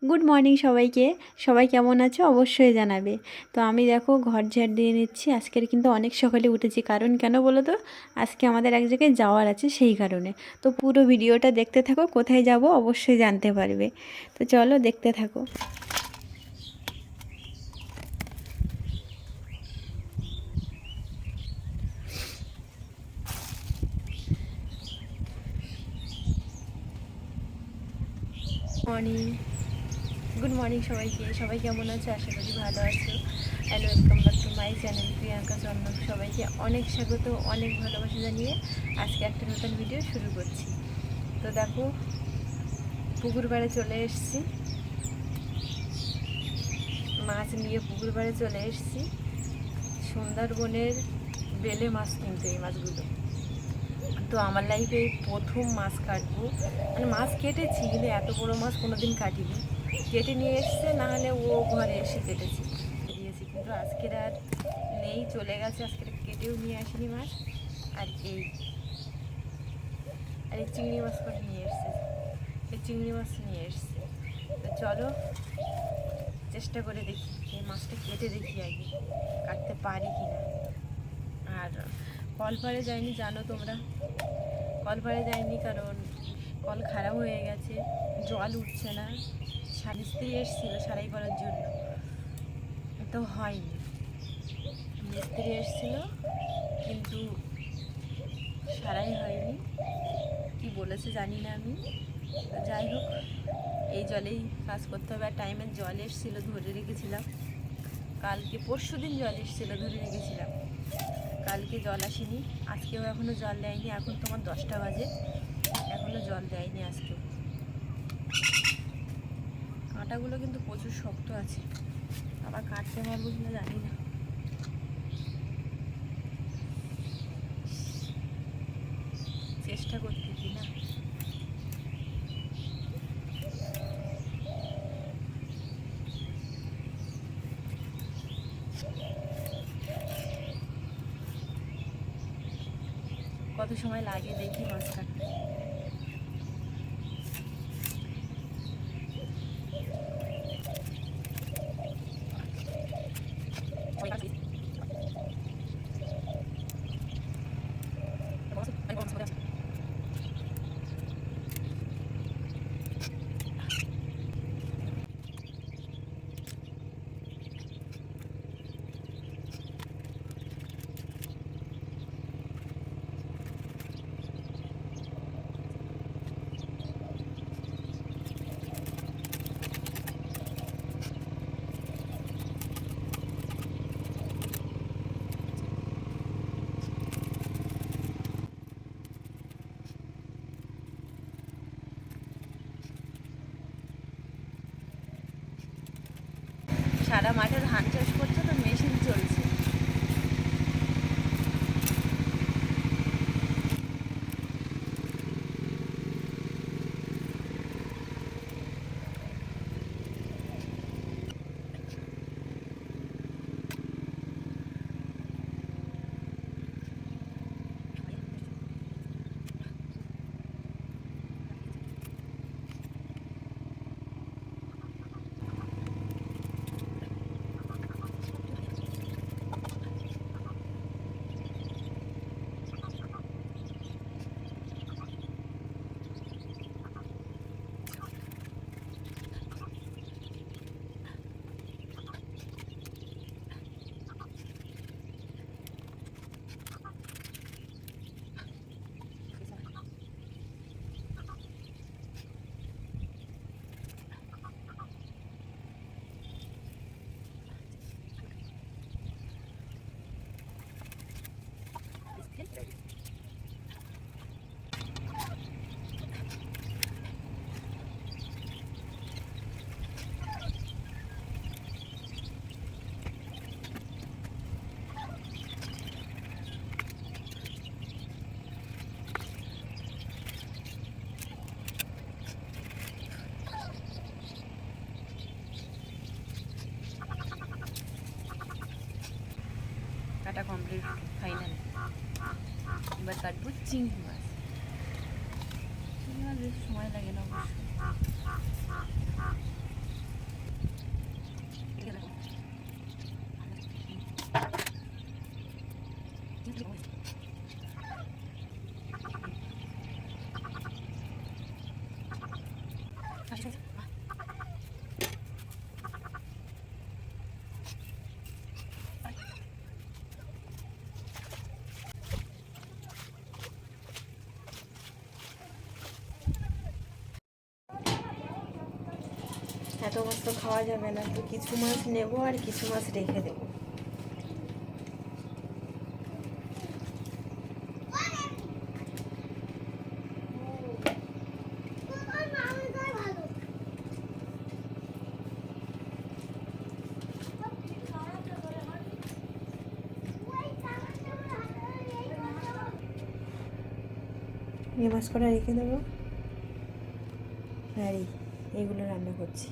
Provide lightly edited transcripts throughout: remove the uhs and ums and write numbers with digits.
Good morning সবাইকে। সবাই কেমন আছো অবশ্যই জানাবে। তো আমি দেখো ঘর ঝাড় দিয়ে নিচ্ছি। আজকের কিন্তু অনেক সকালে উঠেছি, কারণ কেন বলো তো, আজকে আমাদের এক জায়গায় যাওয়ার আছে সেই কারণে। তো পুরো ভিডিওটা দেখতে থাকো, কোথায় যাব অবশ্যই জানতে পারবে। তো চলো দেখতে থাকো। মর্নিং, গুড মর্নিং সবাইকে। সবাই কেমন আছো? আশা করি ভালো আছো। And welcome back to my channel Priyanka Chandan. সবাইকে অনেক স্বাগত, অনেক ভালোবাসা জানিয়ে আজকে একটা নতুন ভিডিও শুরু করছি। তো দেখো, পুকুর পাড়ে চলে এসেছি, মাছ নিয়ে পুকুর পাড়ে চলে এসেছি। সুন্দরবনের বেলে মাছ কিনতে, এই মাছগুলো তো আমার লাইফে প্রথম মাছ কাটবো। মানে মাছ কেটেছি, কিন্তু এত বড় মাছ কোনোদিন কাটিনি। কেটে নিয়ে এসছে, না হলে ও ঘরে এসে কেটেছি দিয়েছি, কিন্তু আজকের আর নেই, চলে গেছে। আজকের কেটেও নিয়ে আসিনি মাছ। আর এই চিংড়ি মাছ করে নিয়ে এসছে, এই চিংড়ি মাছ নিয়ে এসছে। তো চলো চেষ্টা করে দেখি, এই মাছটা কেটে দেখি আগে কাটতে পারি কি না। আর কলপাড়ে যাইনি, জানো তোমরা, কলপাড়ে যাইনি কারণ কল খারাপ হয়ে গেছে, জল উঠছে না। মিস্ত্রি এসেছিল সারাই করার জন্য, তো হয়নি। মিস্ত্রি এসেছিল কিন্তু সারাই হয়নি, কি বলেছে জানি না আমি। তো যাই হোক, এই জলেই কাজ করতে হবে। আর টাইমের জল এসেছিল, ধরে রেখেছিলাম। কালকে পরশু দিন জল এসেছিলো, ধরে রেখেছিলাম। কালকে জল আসেনি, আজকেও এখনও জল দেয়নি। এখন তোমার 10টা বাজে, এখনও জল দেয়নি আজকেও। কাঁটাগুলো কিন্তু প্রচুর শক্ত আছে, আবার কাটতে পারবো কিনা জানি না। চেষ্টা করতে কি না। কত সময় লাগে দেখি মাছ কাটতে। সারা মাঠে ধান চাষ করছে, তো মেশিন চলছে। কাটা কমপ্লিট, ফাইনাল। এবার কাটবো চিংড়ি মাছ। চিংড়ি মাছ বেশি সময় লাগে না অবশ্য। এত মাছ তো খাওয়া যাবে না, তো কিছু মাছ নেব আর কিছু মাছ রেখে দেবো। এই মাছ কটা রেখে দেবো আর এইগুলো রান্না করছি।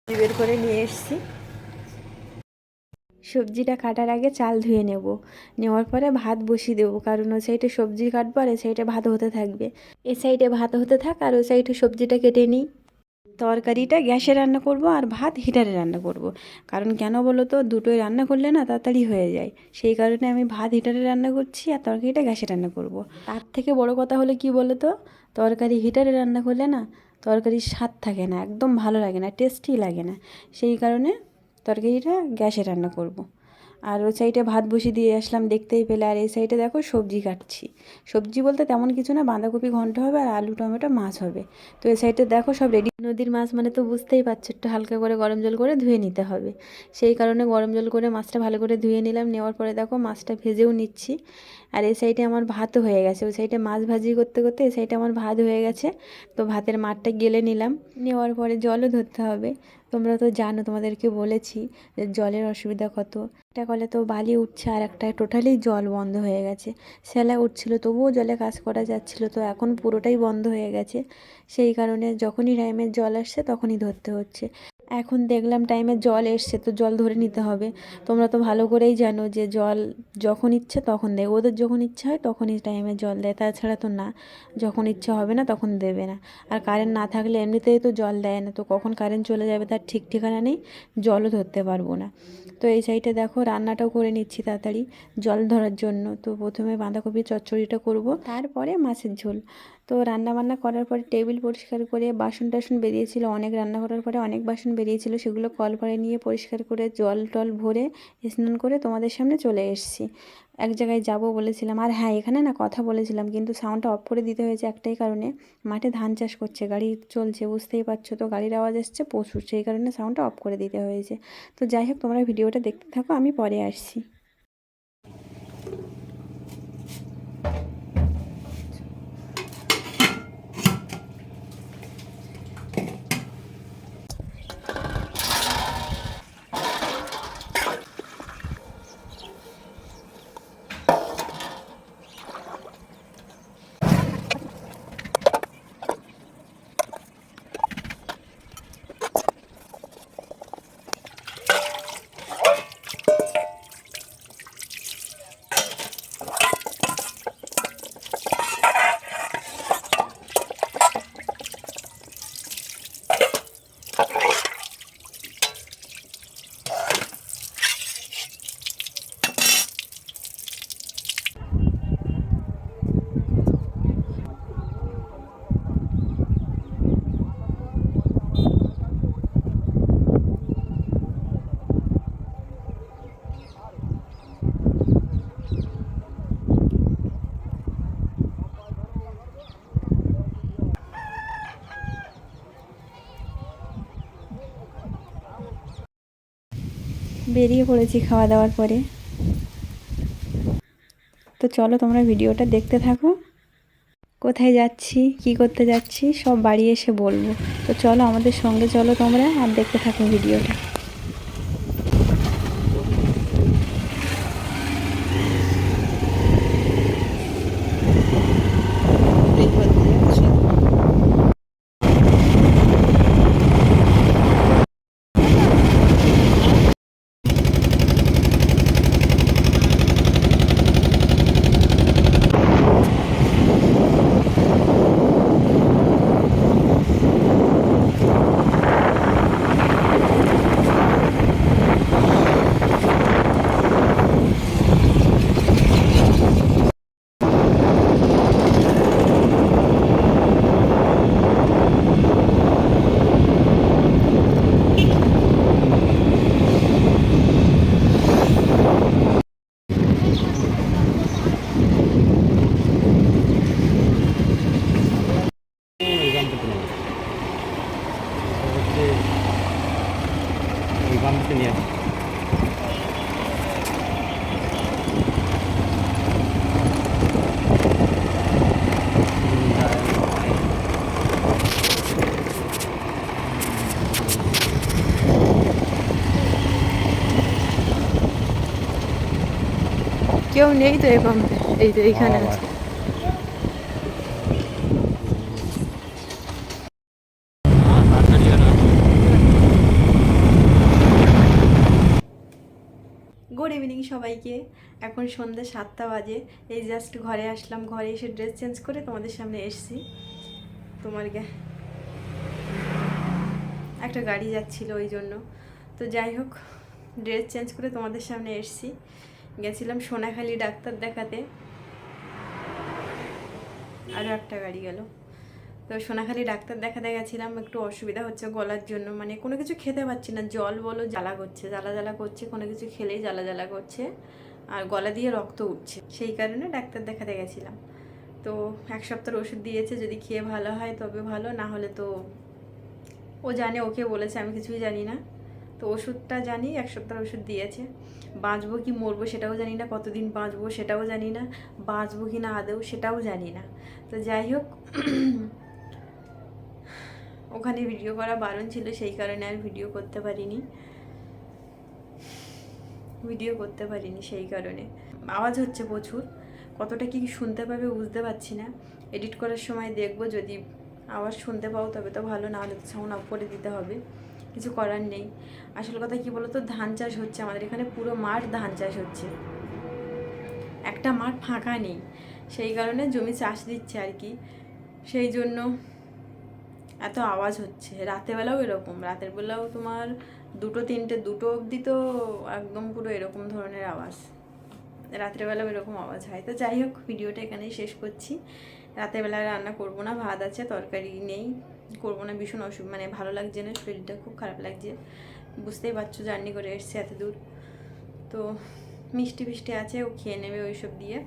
বের করে নিয়ে এসেছি। সবজিটা কাটার আগে চাল ধুয়ে নেওয়ার পরে ভাত বসিয়ে দেবো, কারণ ওই সাইডে সবজি কাটবো আর এই সাইডে ভাত হতে থাকবে। এই সাইডে ভাত হতে থাক আর ওই সাইডে সবজিটা কেটে নিই। তরকারিটা গ্যাসে রান্না করব আর ভাত হিটারে রান্না করব, কারণ কেন বলো তো, দুটোই রান্না করলে না তাড়াতাড়ি হয়ে যায়। সেই কারণে আমি ভাত হিটারে রান্না করছি আর তরকারিটা গ্যাসে রান্না করব। তার থেকে বড় কথা হলো কি বলো তো, তরকারি হিটারে রান্না করলে না তরকারির স্বাদ থাকে না, একদম ভালো লাগে না, টেস্টি লাগে না। সেই কারণে তরকারিটা গ্যাসে রান্না করব। আর ওই সাইডে ভাত বসিয়ে দিয়ে আসলাম, দেখতেই পেলে। আর এই সাইডে দেখো সবজি কাটছি। সবজি বলতে তেমন কিছু না, বাঁধাকপি ঘন্ট হবে আর আলু টমেটো মাছ হবে। তো এই সাইডে দেখো সব রেডি। নদীর মাছ মানে তো বুঝতেই পারছো, একটু হালকা করে গরম জল করে ধুয়ে নিতে হবে। সেই কারণে গরম জল করে মাছটা ভালো করে ধুয়ে নিলাম। নেওয়ার পরে দেখো মাছটা ভেজেও নিচ্ছি। আর এই সাইডে আমার ভাতও হয়ে গেছে। ওই সাইডে মাছ ভাজি করতে করতে এই সাইডে আমার ভাত হয়ে গেছে। তো ভাতের মাঠটা গেলে নিলাম। নেওয়ার পরে জলও ধরতে হবে। তোমরা তো জানো, তোমাদেরকে বলেছি যে জলের অসুবিধা কত। একটা কলে তো বালি উঠছে আর একটা টোটালি জল বন্ধ হয়ে গেছে। সেলা উঠছিল তবুও জলে কাজ করা যাচ্ছিল, তো এখন পুরোটাই বন্ধ হয়ে গেছে। সেই কারণে যখনই টাইমের জল আসছে তখনই ধরতে হচ্ছে। এখন দেখলাম টাইমে জল এসছে, তো জল ধরে নিতে হবে। তোমরা তো ভালো করেই জানো যে জল যখন ইচ্ছে তখন দেয়, ওদের যখন ইচ্ছা হয় তখনই টাইমে জল দেয়, তাছাড়া তো না। যখন ইচ্ছা হবে না তখন দেবে না। আর কারেন্ট না থাকলে এমনিতেই তো জল দেয় না, তো কখন কারেন্ট চলে যাবে তার ঠিক ঠিকানা নেই, জলও ধরতে পারবো না। তো এই সাইডে দেখো রান্নাটাও করে নিচ্ছি তাড়াতাড়ি জল ধরার জন্য। তো প্রথমে বাঁধাকপি চচ্চড়িটা করব, তারপরে মাছের ঝোল। তো রান্না বান্না করার পরে টেবিল পরিষ্কার করে বাসন টাসন বেরিয়েছিল অনেক, রান্না করার পরে অনেক বাসন বেরিয়েছিল, সেগুলো কল করে নিয়ে পরিষ্কার করে জল টল ভরে স্নান করে তোমাদের সামনে চলে এসেছি। এক জায়গায় যাব বলেছিলাম। আর হ্যাঁ, এখানে না কথা বলেছিলাম, কিন্তু সাউন্ডটা অফ করে দিতে হয়েছে একটাই কারণে, মাঠে ধান চাষ করছে, গাড়ি চলছে, বুঝতেই পারছো তো, গাড়ির আওয়াজ আসছে প্রচুর, সেই কারণে সাউন্ডটা অফ করে দিতে হয়েছে। তো যাই হোক, তোমরা ভিডিওটা দেখতে থাকো, আমি পরে আসছি। বেরিয়ে পড়েছি খাওয়া দাওয়ার পরে। তো চলো তোমরা ভিডিওটা দেখতে থাকো, কোথায় যাচ্ছি কি করতে যাচ্ছি সব বাড়ি এসে বলবো। তো চলো আমাদের সঙ্গে চলো তোমরা, আর দেখতে থাকো ভিডিওটা। কোথাও নেই তো এই পাম্পে, এই তো এইখানে আছে। গুড ইভিনিং সবাইকে। এখন সন্ধ্যে 7টা বাজে। এই জাস্ট ঘরে আসলাম, ঘরে এসে ড্রেস চেঞ্জ করে তোমাদের সামনে এসছি। তোমার একটা গাড়ি যাচ্ছিল ওই জন্য। তো যাই হোক, ড্রেস চেঞ্জ করে তোমাদের সামনে এসছি। গেছিলাম সোনাখালি ডাক্তার দেখাতে, আরও একটা গাড়ি গেল। তো সোনাখালি ডাক্তার দেখাতে গেছিলাম, একটু অসুবিধা হচ্ছে গলার জন্য, মানে কোনো কিছু খেতে পারছি না, জল বলো জ্বালা করছে, জ্বালা জ্বালা করছে, কোনো কিছু খেলেই জ্বালা জ্বালা করছে, আর গলা দিয়ে রক্ত উঠছে। সেই কারণে ডাক্তার দেখাতে গেছিলাম। তো 1 সপ্তাহের ওষুধ দিয়েছে, যদি খেয়ে ভালো হয় তবে ভালো, না হলে তো ও জানে, ওকে বলেছে, আমি কিছুই জানি না। তো ওষুধটা জানি, 1 সপ্তাহের ওষুধ দিয়েছে। বাঁচবো কি মরবো সেটাও জানি না, কতদিন বাঁচবো সেটাও জানি না, বাঁচবো কি না আদৌ সেটাও জানি না। তো যাই হোক, ওখানে ভিডিও করা বারণ ছিল, সেই কারণে আর ভিডিও করতে পারিনি সেই কারণে। আওয়াজ হচ্ছে প্রচুর, কতটা কি শুনতে পাবে বুঝতে পারছি না। এডিট করার সময় দেখবো, যদি আওয়াজ শুনতে পাও তবে তো ভালো, না হলে তো সাউন্ড অফ করে দিতে হবে, কিছু করার নেই। আসল কথা কি বলতো, ধান চাষ হচ্ছে আমাদের এখানে, পুরো মাঠ ধান চাষ হচ্ছে, একটা মাঠ ফাঁকা নেই, সেই কারণে জমি চাষ দিচ্ছে আর কি, সেই জন্য এত আওয়াজ হচ্ছে। রাতের বেলাও এরকম, রাতের বেলাও তোমার 2টো 3টে 2টো অবধি তো একদম পুরো এরকম ধরনের আওয়াজ, রাত্রেবেলাও এরকম আওয়াজ হয়। তো যাই হোক, ভিডিওটা এখানেই শেষ করছি। রাতের বেলা রান্না করবো না, ভাত আছে, তরকারি নেই, করবো না, ভীষণ মানে ভালো লাগছে না, শরীরটা খুব খারাপ লাগছে, বুঝতেই পারছো, জার্নি করে এসছে এত দূর। তো মিষ্টি ফিষ্টি আছে, ও খেয়ে নেবে ওইসব দিয়ে,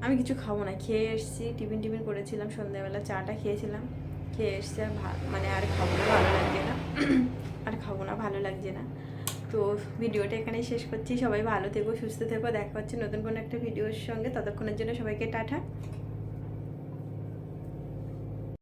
আমি কিছু খাবো না। খেয়ে এসছি, টিফিন করেছিলাম সন্ধ্যাবেলা, চাটা খেয়েছিলাম, খেয়ে এসছি, আর মানে আর খাবো না, ভালো লাগছে না, ভালো লাগছে না। তো ভিডিওটা এখানেই শেষ করছি। সবাই ভালো থেকো, সুস্থ থেকো, দেখা হচ্ছে নতুন কোনো একটা ভিডিওর সঙ্গে। ততক্ষণের জন্য সবাইকে টাটা।